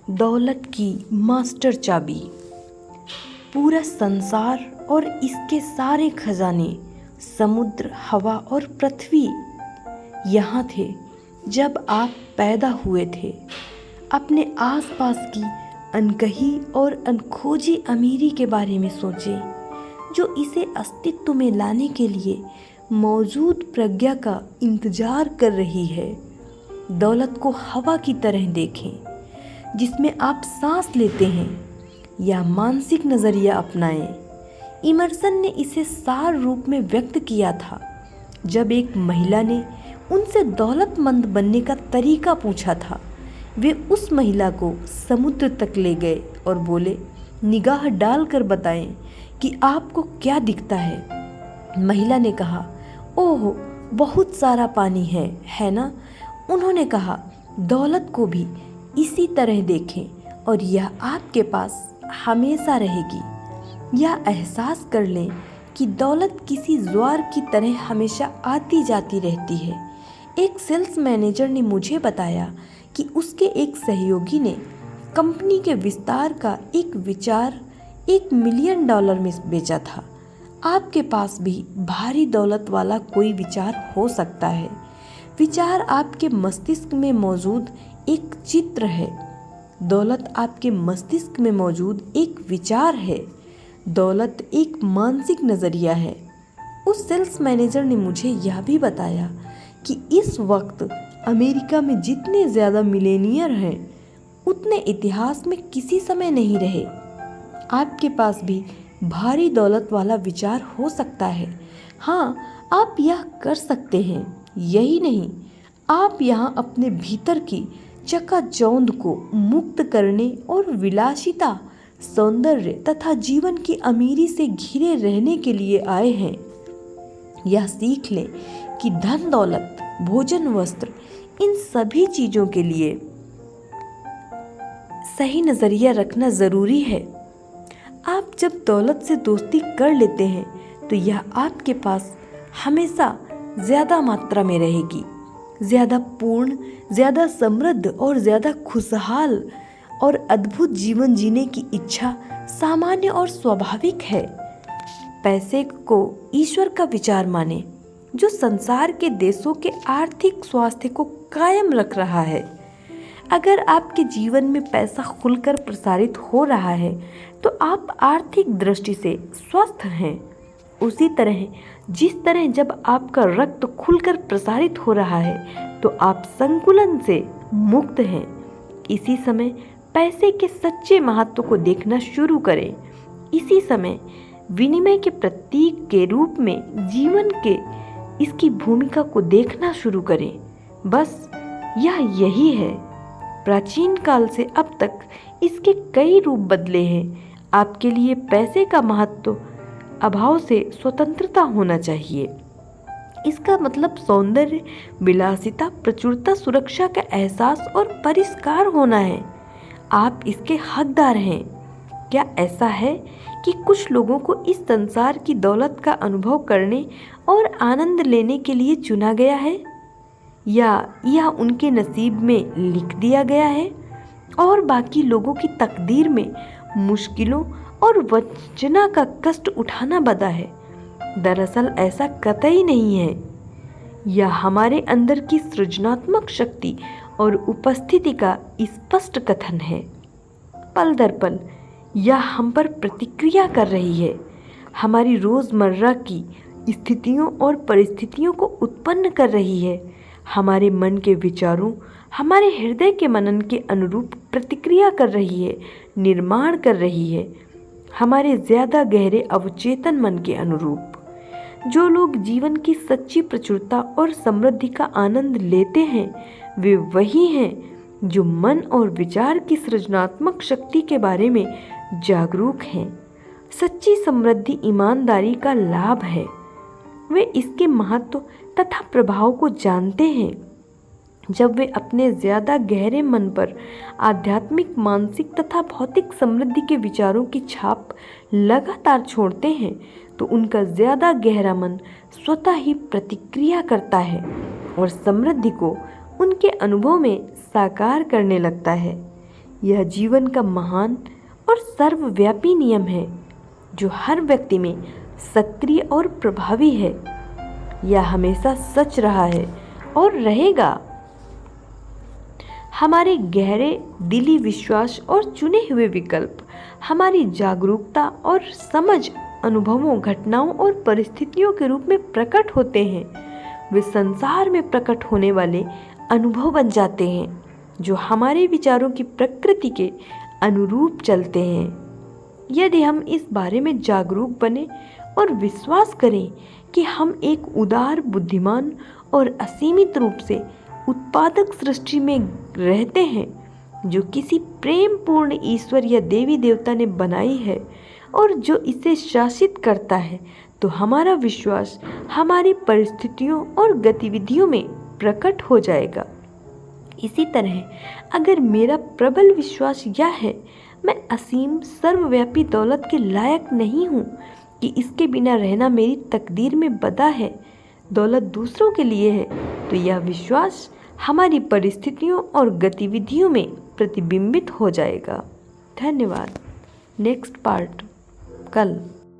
दौलत की मास्टर चाबी। पूरा संसार और इसके सारे खजाने, समुद्र, हवा और पृथ्वी यहाँ थे जब आप पैदा हुए थे। अपने आसपास की अनकही और अनखोजी अमीरी के बारे में सोचें, जो इसे अस्तित्व में लाने के लिए मौजूद प्रज्ञा का इंतजार कर रही है। दौलत को हवा की तरह देखें जिसमें आप सांस लेते हैं, या मानसिक नज़रिया अपनाएं। इमर्सन ने इसे सार रूप में व्यक्त किया था जब एक महिला ने उनसे दौलतमंद बनने का तरीका पूछा था। वे उस महिला को समुद्र तक ले गए और बोले, निगाह डालकर बताएं कि आपको क्या दिखता है। महिला ने कहा, ओह, बहुत सारा पानी है ना? उन्होंने कहा, दौलत को भी इसी तरह देखें और यह आपके पास हमेशा रहेगी। यह एहसास कर लें कि दौलत किसी ज्वार की तरह हमेशा आती जाती रहती है। एक सेल्स मैनेजर ने मुझे बताया कि उसके एक सहयोगी ने कंपनी के विस्तार का एक विचार $1 मिलियन में बेचा था। आपके पास भी भारी दौलत वाला कोई विचार हो सकता है। विचार आपके मस्तिष्क में मौजूद एक चित्र है। दौलत आपके मस्तिष्क में मौजूद एक विचार है। दौलत एक मानसिक नज़रिया है। उस सेल्स मैनेजर ने मुझे यह भी बताया कि इस वक्त अमेरिका में जितने ज़्यादा मिलेनियर हैं, उतने इतिहास में किसी समय नहीं रहे। आपके पास भी भारी दौलत वाला विचार हो सकता है। हाँ, आप यह कर सकते हैं। यही नहीं, आप यहाँ अपने भीतर की चकाचौंध को मुक्त करने और विलासिता, सौंदर्य तथा जीवन की अमीरी से घिरे रहने के लिए आए हैं। यह सीख लें कि धन दौलत, भोजन, वस्त्र, इन सभी चीज़ों के लिए सही नज़रिया रखना ज़रूरी है। आप जब दौलत से दोस्ती कर लेते हैं तो यह आपके पास हमेशा ज़्यादा मात्रा में रहेगी। ज़्यादा पूर्ण, ज़्यादा समृद्ध और ज़्यादा खुशहाल और अद्भुत जीवन जीने की इच्छा सामान्य और स्वाभाविक है। पैसे को ईश्वर का विचार माने, जो संसार के देशों के आर्थिक स्वास्थ्य को कायम रख रहा है। अगर आपके जीवन में पैसा खुलकर प्रसारित हो रहा है तो आप आर्थिक दृष्टि से स्वस्थ हैं। उसी तरह जिस तरह जब आपका रक्त खुलकर प्रसारित हो रहा है तो आप संकुलन से मुक्त हैं। इसी समय पैसे के सच्चे महत्व को देखना शुरू करें। इसी समय विनिमय के प्रतीक के रूप में जीवन के इसकी भूमिका को देखना शुरू करें। बस यही है। प्राचीन काल से अब तक इसके कई रूप बदले हैं। आपके लिए पैसे का महत्व अभाव से स्वतंत्रता होना चाहिए। इसका मतलब सौंदर्य, विलासिता, प्रचुरता, सुरक्षा का एहसास और परिष्कार होना है। आप इसके हकदार हैं। क्या ऐसा है कि कुछ लोगों को इस संसार की दौलत का अनुभव करने और आनंद लेने के लिए चुना गया है, या यह उनके नसीब में लिख दिया गया है और बाकी लोगों की तकदीर में मुश्किलों और वंचना का कष्ट उठाना बंधा है? दरअसल ऐसा कतई नहीं है। यह हमारे अंदर की सृजनात्मक शक्ति और उपस्थिति का स्पष्ट कथन है। पल दर पल यह हम पर प्रतिक्रिया कर रही है, हमारी रोज़मर्रा की स्थितियों और परिस्थितियों को उत्पन्न कर रही है, हमारे मन के विचारों, हमारे हृदय के मनन के अनुरूप प्रतिक्रिया कर रही है, निर्माण कर रही है, हमारे ज़्यादा गहरे अवचेतन मन के अनुरूप। जो लोग जीवन की सच्ची प्रचुरता और समृद्धि का आनंद लेते हैं, वे वही हैं जो मन और विचार की सृजनात्मक शक्ति के बारे में जागरूक हैं। सच्ची समृद्धि ईमानदारी का लाभ है। वे इसके महत्व तथा प्रभाव को जानते हैं। जब वे अपने ज़्यादा गहरे मन पर आध्यात्मिक, मानसिक तथा भौतिक समृद्धि के विचारों की छाप लगातार छोड़ते हैं तो उनका ज़्यादा गहरा मन स्वतः ही प्रतिक्रिया करता है और समृद्धि को उनके अनुभव में साकार करने लगता है। यह जीवन का महान और सर्वव्यापी नियम है जो हर व्यक्ति में सक्रिय और प्रभावी है। यह हमेशा सच रहा है और रहेगा। हमारे गहरे दिली विश्वास और चुने हुए विकल्प हमारी जागरूकता और समझ अनुभवों, घटनाओं और परिस्थितियों के रूप में प्रकट होते हैं। वे संसार में प्रकट होने वाले अनुभव बन जाते हैं जो हमारे विचारों की प्रकृति के अनुरूप चलते हैं। यदि हम इस बारे में जागरूक बने और विश्वास करें कि हम एक उदार, बुद्धिमान और असीमित रूप से उत्पादक सृष्टि में रहते हैं जो किसी प्रेम पूर्ण ईश्वर या देवी देवता ने बनाई है और जो इसे शासित करता है, तो हमारा विश्वास हमारी परिस्थितियों और गतिविधियों में प्रकट हो जाएगा। इसी तरह अगर मेरा प्रबल विश्वास यह है मैं असीम सर्वव्यापी दौलत के लायक नहीं हूँ कि इसके बिना रहना मेरी तकदीर में बंधा है, दौलत दूसरों के लिए है, तो यह विश्वास हमारी परिस्थितियों और गतिविधियों में प्रतिबिंबित हो जाएगा। धन्यवाद। नेक्स्ट पार्ट कल।